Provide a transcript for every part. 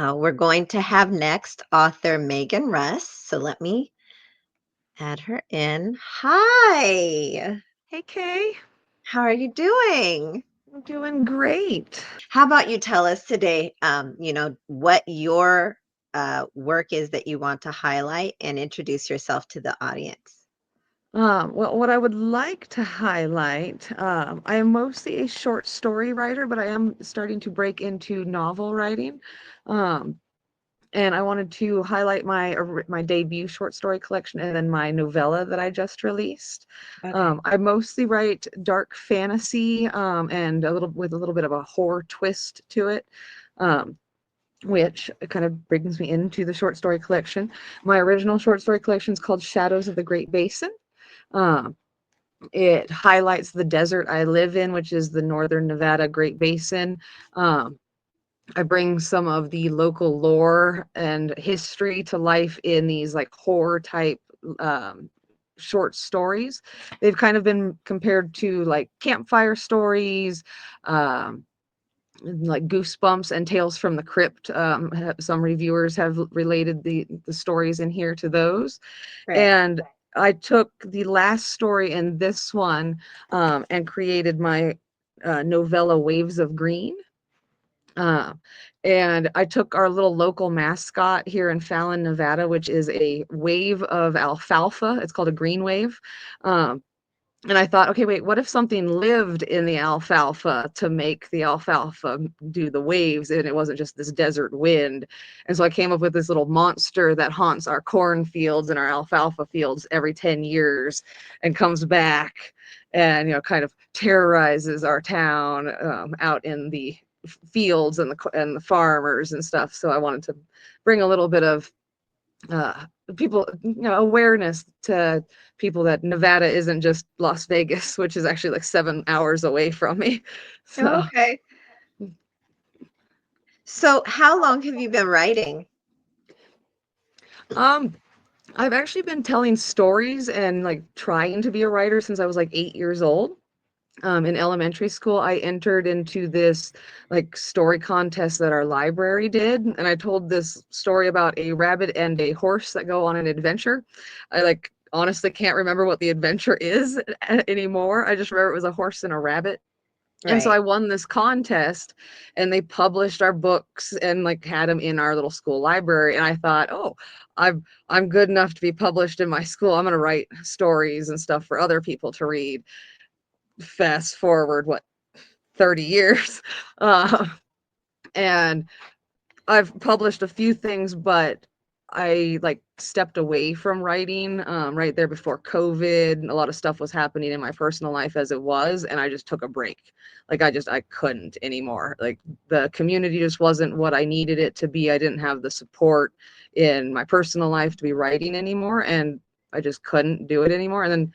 We're going to have next author Megan Russ. So let me add her in. Hi, Hey Kay, how are you doing? I'm doing great. How about you tell us today, what your work is that you want to highlight and introduce yourself to the audience? Well, what I would like to highlight, I am mostly a short story writer, but I am starting to break into novel writing. Um, and I wanted to highlight my debut short story collection and then my novella that I just released. Okay. I mostly write dark fantasy and a little bit of a horror twist to it. Um, which kind of brings me into the short story collection. My original short story collection is called Shadows of the Great Basin. Um, it highlights the desert I live in, which is the northern Nevada Great Basin. Um, I bring some of the local lore and history to life in these like horror type um, short stories. They've kind of been compared to like campfire stories, um, like Goosebumps and Tales from the Crypt. Some reviewers have related the stories in here to those. Right. And I took the last story in this one and created my novella Waves of Green. Uh, and I took our little local mascot here in Fallon, Nevada, which is a wave of alfalfa. It's called a green wave. Um, and I thought, okay, wait, what if something lived in the alfalfa to make the alfalfa do the waves and it wasn't just this desert wind? And so I came up with this little monster that haunts our cornfields and our alfalfa fields every 10 years and comes back and, kind of terrorizes our town out in the fields and the farmers and stuff. So I wanted to bring a little bit of uh, people, awareness to people that Nevada isn't just Las Vegas, which is actually like 7 hours away from me. So, Okay. So how long have you been writing? um, I've actually been telling stories and like trying to be a writer since I was like 8 years old. In elementary school, I entered into this like story contest that our library did, and I told this story about a rabbit and a horse that go on an adventure. I like honestly can't remember what the adventure is anymore. I just remember it was a horse and a rabbit. And so Right. I won this contest and they published our books and like had them in our little school library. And I thought, oh, I'm good enough to be published in my school. I'm gonna write stories and stuff for other people to read. Fast forward, what, 30 years. Uh, and I've published a few things, but I like stepped away from writing right there before COVID. A lot of stuff was happening in my personal life as it was, and I just took a break. Like I couldn't anymore. Like the community just wasn't what I needed it to be. I didn't have the support in my personal life to be writing anymore, and I just couldn't do it anymore. And then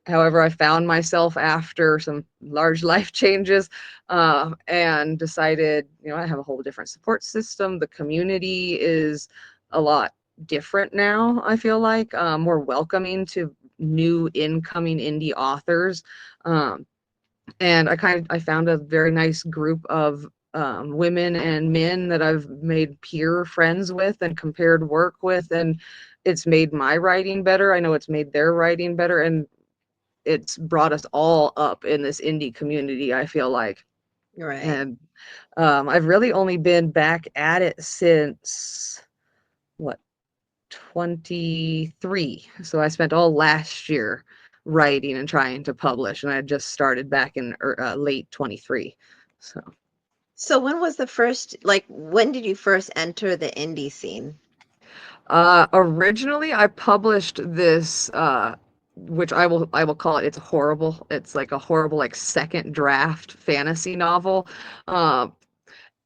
however, I found myself after some large life changes and decided, I have a whole different support system. The community is a lot different now, I feel like, more welcoming to new incoming indie authors. Um, and I found a very nice group of women and men that I've made peer friends with and compared work with, and it's made my writing better. I know it's made their writing better, and it's brought us all up in this indie community, I feel like. Right. And I've really only been back at it since what, 23. So I spent all last year writing and trying to publish, and I just started back in late 23. So So when did you first enter the indie scene? originally I published this which I will call it, it's horrible. It's like a horrible like second draft fantasy novel. Uh,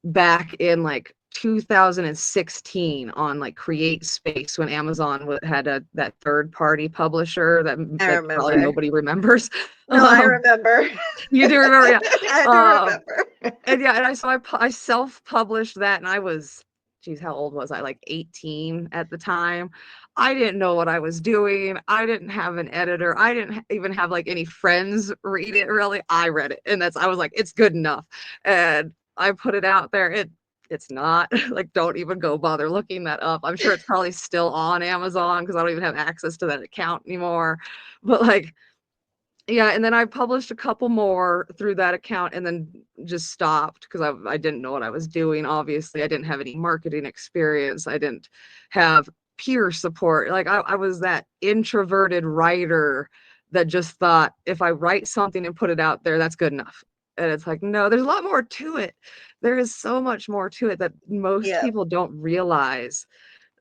back in like 2016 on like Create Space when Amazon had that third party publisher I that probably remember. nobody remembers. No, I Um, remember. you do remember, yeah. I do Um, remember. and yeah, and I self-published that, and I was, geez, how old was I? Like 18 at the time. I didn't know what I was doing. I didn't have an editor. I didn't even have like any friends read it really. I read it, and I was like, it's good enough. And I put it out there. it's not. Like, don't even go bother looking that up. I'm sure it's probably still on Amazon because I don't even have access to that account anymore. But like, yeah, and then I published a couple more through that account and then just stopped because I didn't know what I was doing. Obviously, I didn't have any marketing experience. I didn't have peer support. Like I was that introverted writer that just thought if I write something and put it out there, that's good enough. And it's like, no, there's a lot more to it. There is so much more to it that most Yeah, people don't realize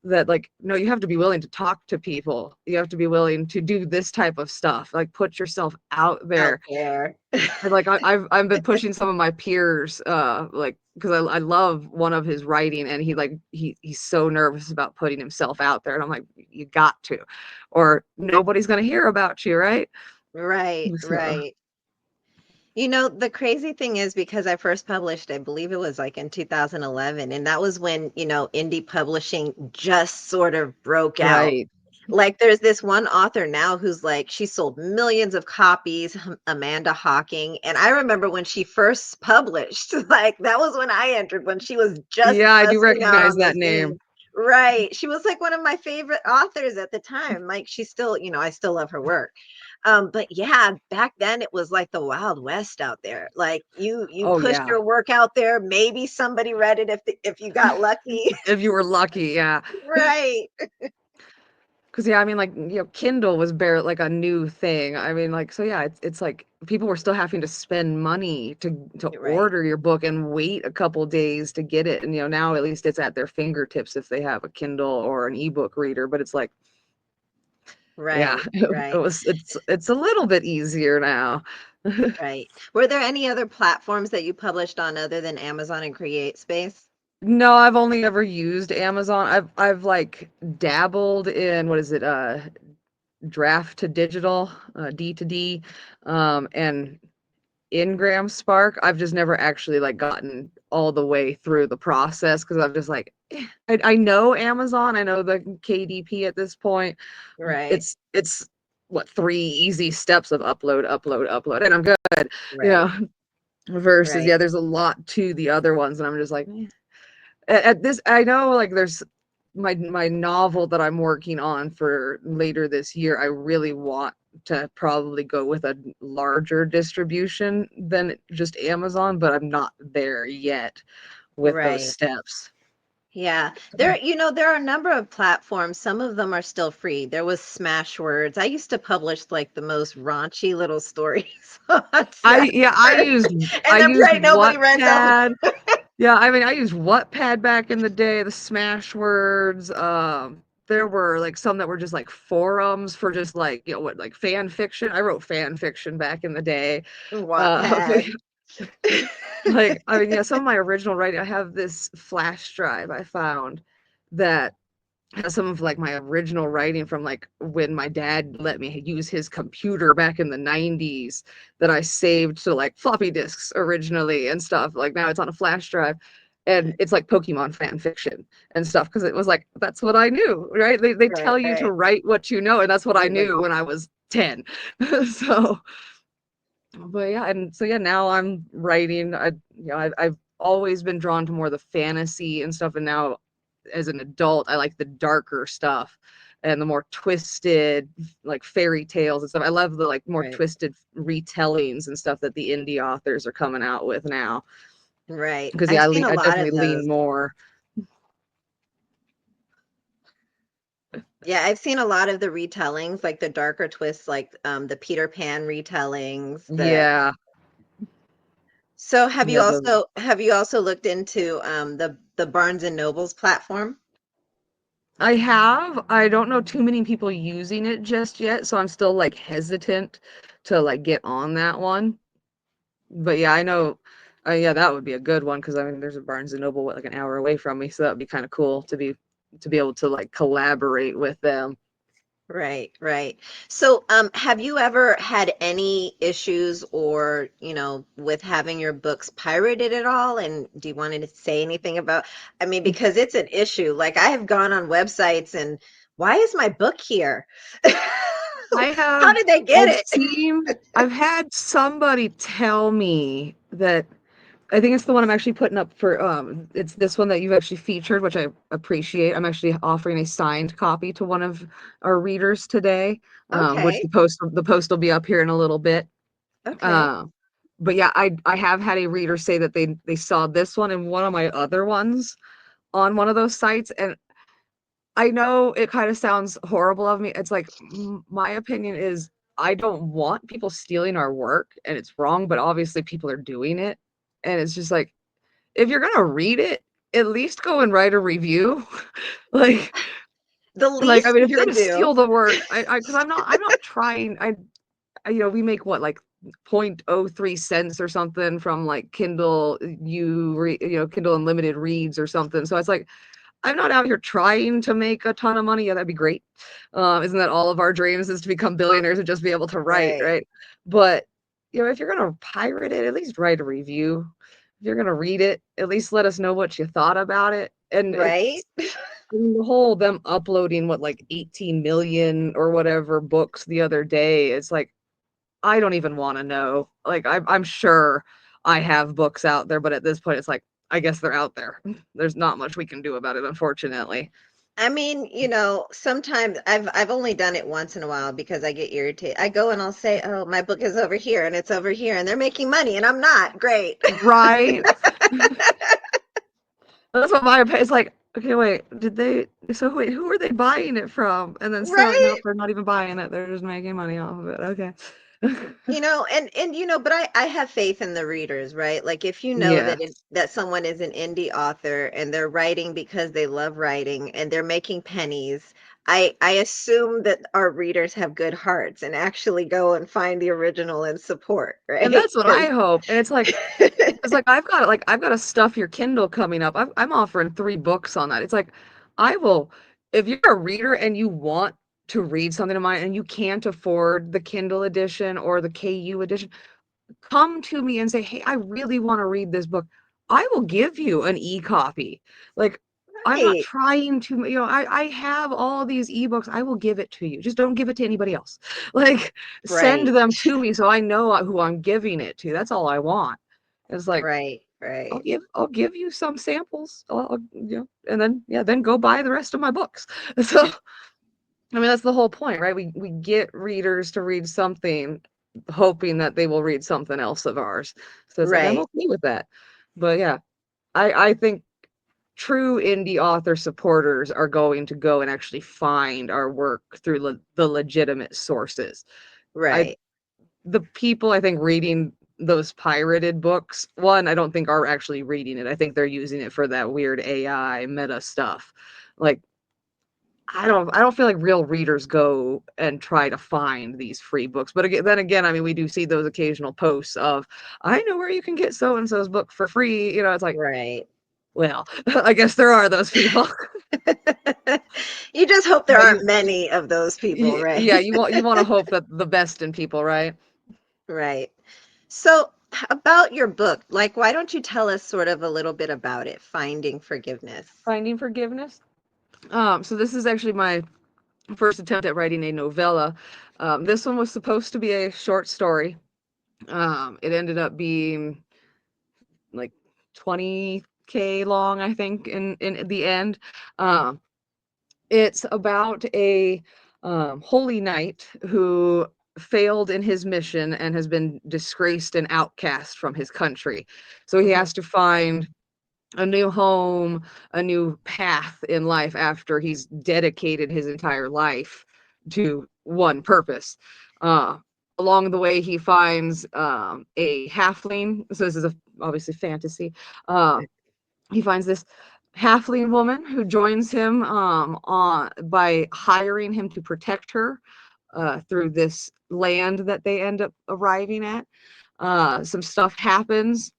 that like no, you have to be willing to talk to people, you have to be willing to do this type of stuff, like put yourself out out there. there. And like I've been pushing some of my peers like because I love one of his writing and he like he's so nervous about putting himself out there and I'm like you got to or nobody's gonna hear about you, right? Right, So right. You know, the crazy thing is because I first published, I believe it was like in 2011, and that was when, indie publishing just sort of broke out. right. Like, there's this one author now who's like, she sold millions of copies, Amanda Hawking. And I remember when she first published, like, that was when I entered, when she was just Yeah, I do busting out recognize on the that name. scene. Right. She was like one of my favorite authors at the time. Like, she's still, I still love her work. But yeah, back then it was like the Wild West out there. Like you Oh pushed yeah. your work out there, maybe somebody read it if you got lucky. If you were lucky, yeah. Right. Cause yeah, I mean, like, Kindle was bare like a new thing. I mean, like, so yeah, it's like people were still having to spend money to Right. order your book and wait a couple days to get it. And now at least it's at their fingertips if they have a Kindle or an ebook reader. But it's like, yeah, Right. it Right. was it's a little bit easier now. Right. Were there any other platforms that you published on other than Amazon and Create Space? No, I've only ever used Amazon. I've like dabbled in what is it, draft to digital, D to D, and Ingram Spark. I've just never actually like gotten all the way through the process because I'm just like, I know Amazon, I know the KDP at this point. Right. It's what, three easy steps of upload, upload, upload, and I'm good. You Right. know, versus Right. yeah, there's a lot to the other ones, and I'm just like, at this, I know like there's my novel that I'm working on for later this year. I really want to probably go with a larger distribution than just Amazon, but I'm not there yet with those Right. steps. Yeah. There are a number of platforms. Some of them are still free. There was Smashwords. I used to publish like the most raunchy little stories on I Smashwords. used And then right, nobody read them. Wattpad. Yeah, I mean, I used Wattpad back in the day, the Smashwords. There were like some that were just like forums for just like, what, like fan fiction. I wrote fan fiction back in the day. But Wattpad. like, I mean, yeah, some of my original writing, I have this flash drive I found that has some of like my original writing from like when my dad let me use his computer back in the 90s that I saved to like floppy disks originally and stuff. Like now it's on a flash drive and it's like Pokemon fan fiction and stuff because it was like that's what I knew, right? They Right, tell you to right. write what you know, and that's what I Right. knew when I was 10. So but yeah, and so yeah, now I'm writing. I've always been drawn to more the fantasy and stuff, and now as an adult, I like the darker stuff and the more twisted, like fairy tales and stuff. I love the like more Right. twisted retellings and stuff that the indie authors are coming out with now. Right. Because I've yeah, seen a I lot of definitely those. lean more. Yeah, I've seen a lot of the retellings, like the darker twists, like the Peter Pan retellings. The Yeah, So yeah, those. have you also looked into the Barnes and Nobles platform? I have. I don't know too many people using it just yet, so I'm still like hesitant to like get on that one. But yeah, I know. Yeah, that would be a good one because I mean, there's a Barnes and Noble like an hour away from me, so that'd be kind of cool to be able to like collaborate with them. Right, right. So, have you ever had any issues or, with having your books pirated at all? And do you want to say anything about, I mean, because it's an issue. Like I have gone on websites and why is my book here? I How have did they get it? I've had somebody tell me that I think it's the one I'm actually putting up for it's this one that you've actually featured, which I appreciate. I'm actually offering a signed copy to one of our readers today, which Okay. the post will be up here in a little bit. Okay. Uh, but yeah, I have had a reader say that they saw this one and one of my other ones on one of those sites, and I know it kind of sounds horrible of me. It's like my opinion is I don't want people stealing our work, and it's wrong, but obviously people are doing it, and it's just like if you're gonna read it, at least go and write a review. like The I least mean, if you you're could gonna do. steal the work, because I'm not trying. We make what like 0.03 cents or something from like Kindle Kindle Unlimited reads or something. So it's like I'm not out here trying to make a ton of money. Yeah, that'd be great. Isn't that all of our dreams is to become billionaires and just be able to write, Right. right? But if you're gonna pirate it, at least write a review. If you're gonna read it, at least let us know what you thought about it. And Right. the whole them uploading what like 18 million or whatever books the other day. It's like I don't even want to know. Like I'm sure I have books out there, but at this point, it's like I guess they're out there. There's not much we can do about it, unfortunately. I mean, sometimes I've only done it once in a while because I get irritated. I go and I'll say, "Oh, my book is over here and it's over here and they're making money and I'm not." Great. Right. That's what my opinion. It's like, okay, wait, did they? So wait, who are they buying it from? And then selling? Nope, Right? they're not even buying it. They're just making money off of it. Okay. And but I have faith in the readers, right? Like if you know Yeah. that someone is an indie author and they're writing because they love writing and they're making pennies, I assume that our readers have good hearts and actually go and find the original and support, And right? that's what I hope. And it's like, because I've got a stuff your Kindle coming up. I'm offering 3 books on that. It's like I will, if you're a reader and you want to read something of mine and you can't afford the Kindle edition or the KU edition, come to me and say, "Hey, I really want to read this book." I will give you an e-copy. Like I'm not Right, trying to, I have all these ebooks. I will give it to you. Just don't give it to anybody else. Like send right, them to me so I know who I'm giving it to. That's all I want. It's like right, right, I'll give you some samples. And then then go buy the rest of my books. So I mean, that's the whole point, right? We get readers to read something, hoping that they will read something else of ours. So it's like I'm right, okay with that. But yeah, I think true indie author supporters are going to go and actually find our work through the legitimate sources. I right. The people I think reading those pirated books, one, I don't think are actually reading it. I think they're using it for that weird AI meta stuff. Like I don't feel like real readers go and try to find these free books. But again, I mean, we do see those occasional posts of, I know where you can get so and so's book for free. It's like, Right. well, I guess there are those people. You just hope there But aren't many of those people, right? yeah, you want to hope that the best in people, right? Right. So, about your book, like, why don't you tell us sort of a little bit about it, Finding Forgiveness? Finding forgiveness. So this is actually my first attempt at writing a novella. This one was supposed to be a short story. It ended up being like 20K long, I think, in the end. Um, it's about a holy knight who failed in his mission and has been disgraced and outcast from his country. So he Mhm. has to find a new home, a new path in life after he's dedicated his entire life to one purpose. Uh, Along the way, he finds a halfling. So this is obviously fantasy. Uh, he finds this halfling woman who joins him by hiring him to protect her through this land that they end up arriving at. Some stuff happens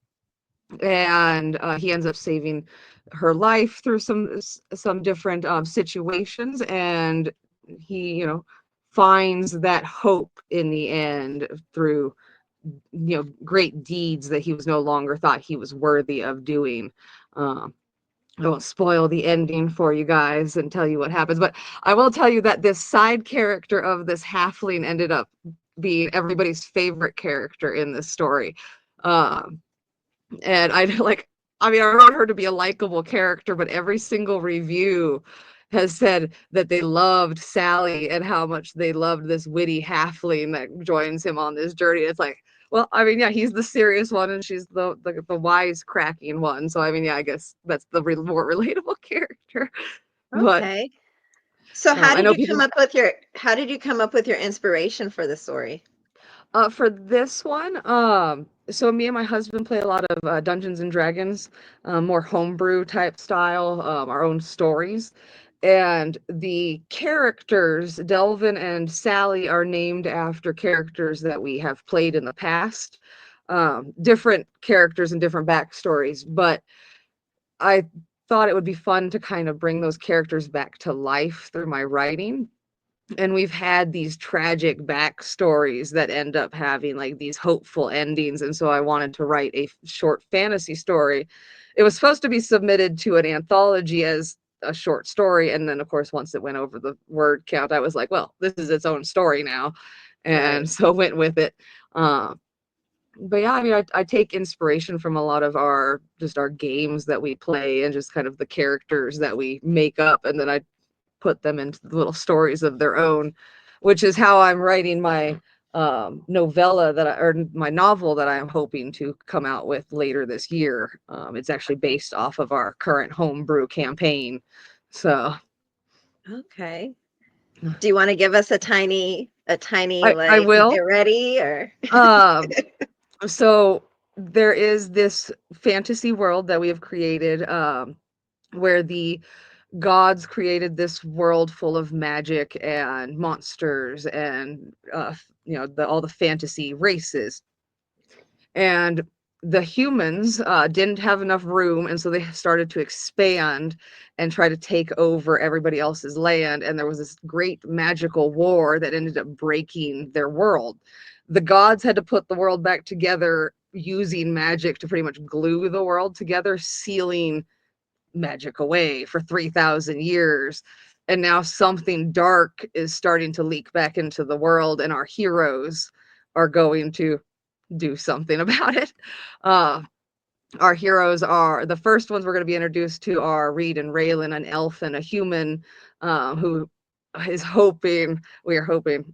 and he ends up saving her life through some different situations, and he finds that hope in the end through great deeds that he was no longer thought he was worthy of doing. um, I won't spoil the ending for you guys and tell you what happens, but I will tell you that this side character of this halfling ended up being everybody's favorite character in this story. um, And I like, I mean, I wrote her to be a likable character, but every single review has said that they loved Sally and how much they loved this witty halfling that joins him on this journey. It's like, well, I mean, yeah, he's the serious one and she's the wise cracking one. So I mean, yeah, I guess that's the more relatable character. But Okay. So I know people. how did you come up with your inspiration for the story? For this one, so me and my husband play a lot of Dungeons and Dragons, more homebrew type style, our own stories. And the characters, Delvin and Sally, are named after characters that we have played in the past. Different characters and different backstories, but I thought it would be fun to kind of bring those characters back to life through my writing. And we've had these tragic backstories that end up having like these hopeful endings. And so I wanted to write a short fantasy story. It was supposed to be submitted to an anthology as a short story. And then, of course, once it went over the word count, I was like, well, this is its own story now. And Right. so went with it. Uh, but yeah, I mean, I take inspiration from a lot of our just our games that we play and just kind of the characters that we make up. And then I put them into little stories of their own, which is how I'm writing my novella or my novel that I'm hoping to come out with later this year. It's actually based off of our current homebrew campaign. So Okay. Do you want to give us a tiny I like get will. ready or Um, so there is this fantasy world that we have created where the gods created this world full of magic and monsters and all the fantasy races, and the humans didn't have enough room, and so they started to expand and try to take over everybody else's land, and there was this great magical war that ended up breaking their world. The gods had to put the world back together using magic to pretty much glue the world together, sealing magic away for 3,000 years. And now something dark is starting to leak back into the world, and our heroes are going to do something about it. Uh, our heroes are the first ones we're going to be introduced to are Reed and Raylan, an elf and a human, who is hoping we are hoping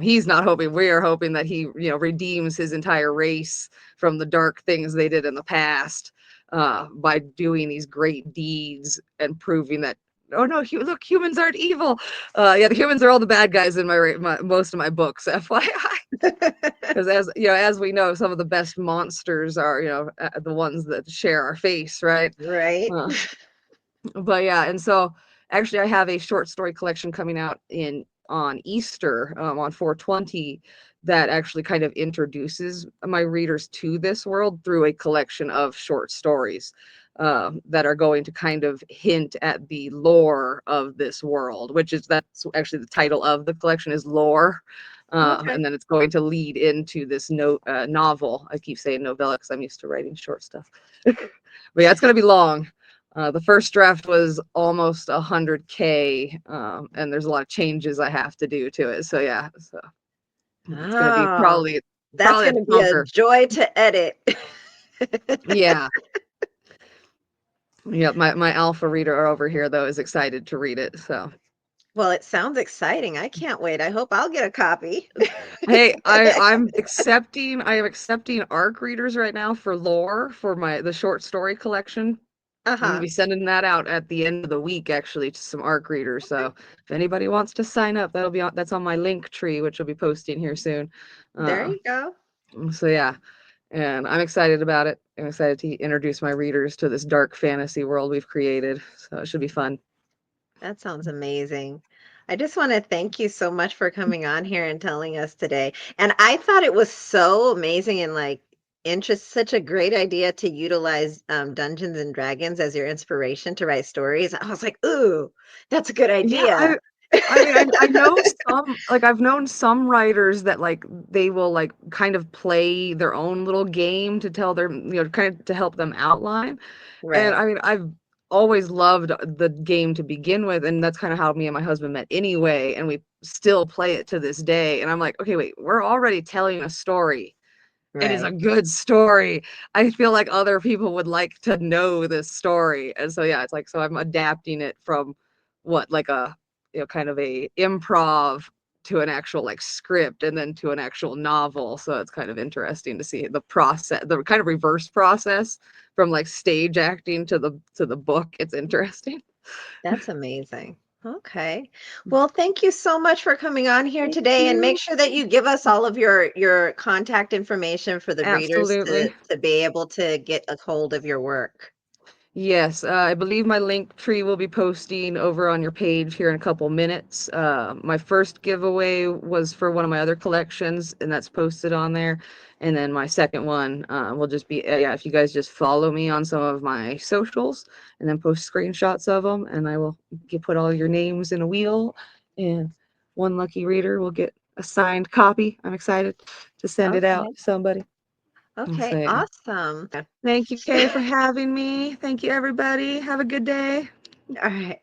he's not hoping we are hoping that he redeems his entire race from the dark things they did in the past, by doing these great deeds and proving that, oh no, look, humans aren't evil. Yeah, the humans are all the bad guys in my most of my books, FYI. Because as we know, some of the best monsters are the ones that share our face, right? right? uh, but yeah, and so actually I have a short story collection coming out in on Easter, on 420, that actually kind of introduces my readers to this world through a collection of short stories, that are going to kind of hint at the lore of this world, which is that's actually the title of the collection is Lore. Okay. And then it's going to lead into this novel. I keep saying novella because I'm used to writing short stuff. But yeah, it's going to be long. The first draft was almost 100K, and there's a lot of changes I have to do to it. So yeah, so it's going to be Oh, that's probably a going to be a chunker. joy to edit. Yeah, yeah. My alpha reader over here though is excited to read it. So Well, it sounds exciting. I can't wait. I hope I'll get a copy. hey, I am accepting ARC readers right now for Lore for the short story collection. I'm gonna Uh-huh. be sending that out at the end of the week, actually, to some ARC readers. Okay. So if anybody wants to sign up, that's on my link tree, which will be posting here soon. There Uh, you go. so yeah, and I'm excited about it. I'm excited to introduce my readers to this dark fantasy world we've created. So it should be fun. That sounds amazing. I just want to thank you so much for coming on here and telling us today. And I thought it was so amazing and like such a great idea to utilize Dungeons and Dragons as your inspiration to write stories. I was like, ooh, that's a good Yeah, idea. I mean, I know some, like I've known some writers that like they will like kind of play their own little game to tell their, kind of to help them outline. And Right. I mean, I've always loved the game to begin with, and that's kind of how me and my husband met anyway, and we still play it to this day. And I'm like, okay, wait, we're already telling a story. it is a Right. good story. I feel like other people would like to know this story. And so yeah, it's like so I'm adapting it from what like a kind of a improv to an actual like script and then to an actual novel. So it's kind of interesting to see the process, the kind of reverse process from like stage acting to the book. It's interesting. That's amazing. Okay. Well, thank you so much for coming on here Thank today, and make you. sure that you give us all of your contact information for the readers Absolutely. to be able to get a hold of your work. Yes, I believe my link tree will be posting over on your page here in a couple minutes. My first giveaway was for one of my other collections, and that's posted on there. And then my second one will just be, yeah, if you guys just follow me on some of my socials and then post screenshots of them, and I will put all your names in a wheel, and one lucky reader will get a signed copy. I'm excited to send it out Okay. to somebody. Okay. So, yeah. Awesome. Thank you, Kay, for having me. Thank you, everybody. Have a good day. All right.